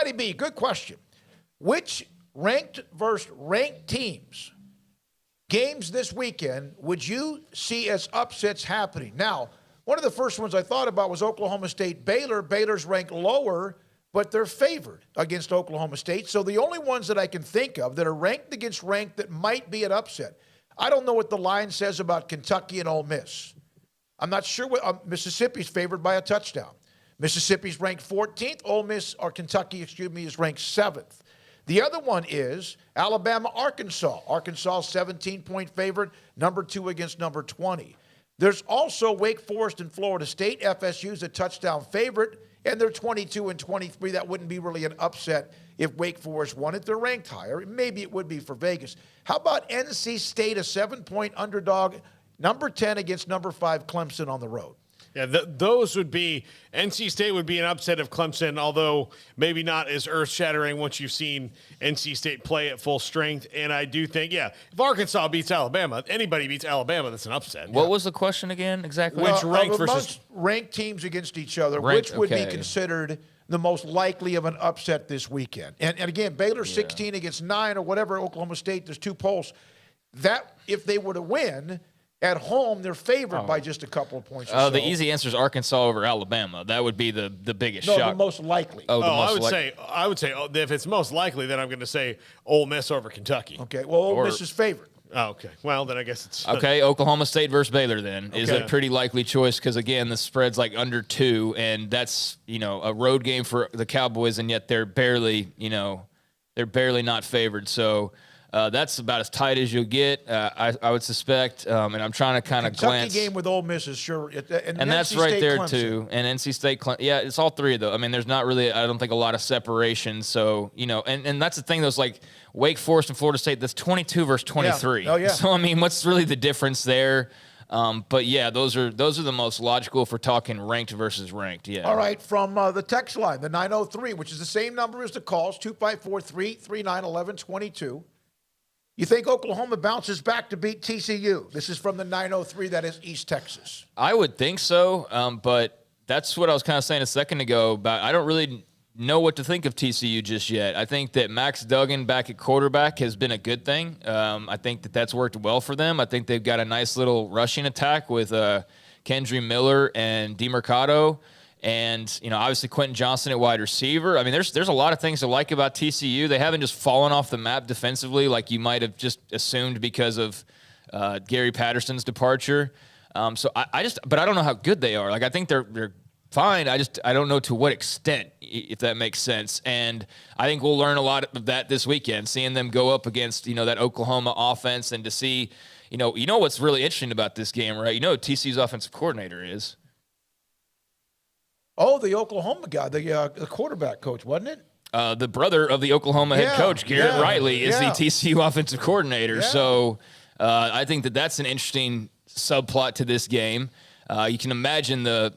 Scotty B, good question. Which ranked versus ranked teams games this weekend would you see as upsets happening? Now, one of the first ones I thought about was Oklahoma State Baylor. Baylor's ranked lower, but they're favored against Oklahoma State. So the only ones that I can think of that are ranked against ranked that might be an upset. I don't know what the line says about Kentucky and Ole Miss. I'm not sure what Mississippi's favored by a touchdown. Mississippi's ranked 14th. Ole Miss, or Kentucky, is ranked 7th. The other one is Alabama-Arkansas. Arkansas 17-point favorite, number 2 against number 20. There's also Wake Forest and Florida State. FSU's a touchdown favorite, and they're 22 and 23. That wouldn't be really an upset if Wake Forest won it. They're ranked higher. Maybe it would be for Vegas. How about NC State, a 7-point underdog, number 10 against number 5 Clemson on the road? Yeah, those would be – NC State would be an upset of Clemson, although maybe not as earth-shattering once you've seen NC State play at full strength. And I do think, if Arkansas beats Alabama, anybody beats Alabama, that's an upset. What was the question again exactly? Well, Which ranked versus – ranked teams against each other, ranked, which would be considered the most likely of an upset this weekend. And again, Baylor 16 against 9 or whatever, Oklahoma State, there's 2 polls. That, if they were to win – at home, they're favored by just a couple of points. The easy answer is Arkansas over Alabama. That would be the biggest shock. No, the most likely. I would say if it's most likely, then I'm going to say Ole Miss over Kentucky. Okay, well, Ole Miss is favored. Oh, okay. Well, then I guess it's okay. Oklahoma State versus Baylor then is a pretty likely choice because again the spread's like under 2, and that's a road game for the Cowboys, and yet they're barely not favored. So. That's about as tight as you'll get, I would suspect. And I'm trying to kind of glance. Kentucky game with Ole Miss is sure. And that's right State, there, Clemson. Too. And NC State, yeah, it's all 3 of those. I mean, there's not really, I don't think, a lot of separation. So, and that's the thing, those like Wake Forest and Florida State, that's 22 versus 23. Yeah. Oh, yeah. So, I mean, what's really the difference there? But, yeah, those are the most logical if we're talking ranked versus ranked, yeah. All right, from the text line, the 903, which is the same number as the calls, 254-339-1122. You think Oklahoma bounces back to beat TCU? This is from the 903, that is East Texas. I would think so, but that's what I was kind of saying a second ago about I don't really know what to think of TCU just yet. I think that Max Duggan back at quarterback has been a good thing. I think that's worked well for them. I think they've got a nice little rushing attack with Kendry Miller and DeMercado. And, obviously Quentin Johnson at wide receiver. I mean, there's a lot of things to like about TCU. They haven't just fallen off the map defensively like you might have just assumed because of Gary Patterson's departure. But I don't know how good they are. Like, I think they're fine. I don't know to what extent, if that makes sense. And I think we'll learn a lot of that this weekend, seeing them go up against, that Oklahoma offense and to see, what's really interesting about this game, right? TCU's offensive coordinator is. Oh, the Oklahoma guy, the quarterback coach, wasn't it? The brother of the Oklahoma head coach, Garrett Riley, is the TCU offensive coordinator. Yeah. So I think that's an interesting subplot to this game. You can imagine the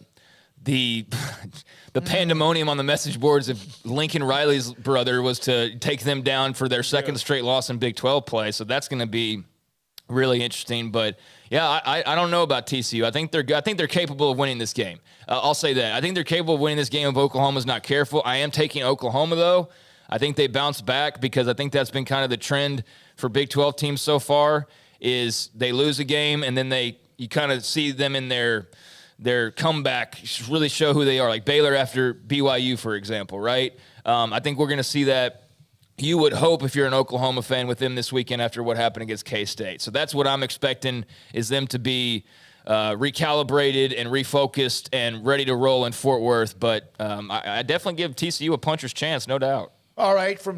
pandemonium on the message boards if Lincoln Riley's brother was to take them down for their second straight loss in Big 12 play. So that's going to be really interesting. But yeah, I don't know about TCU. I think they're capable of winning this game. I'll say that. I think they're capable of winning this game if Oklahoma's not careful. I am taking Oklahoma, though. I think they bounce back because I think that's been kind of the trend for Big 12 teams so far is they lose a game and then you kind of see them in their comeback really show who they are, like Baylor after BYU, for example, right? I think we're going to see that. You would hope if you're an Oklahoma fan with them this weekend after what happened against K-State. So that's what I'm expecting is them to be recalibrated and refocused and ready to roll in Fort Worth. But I definitely give TCU a puncher's chance, no doubt. All right, from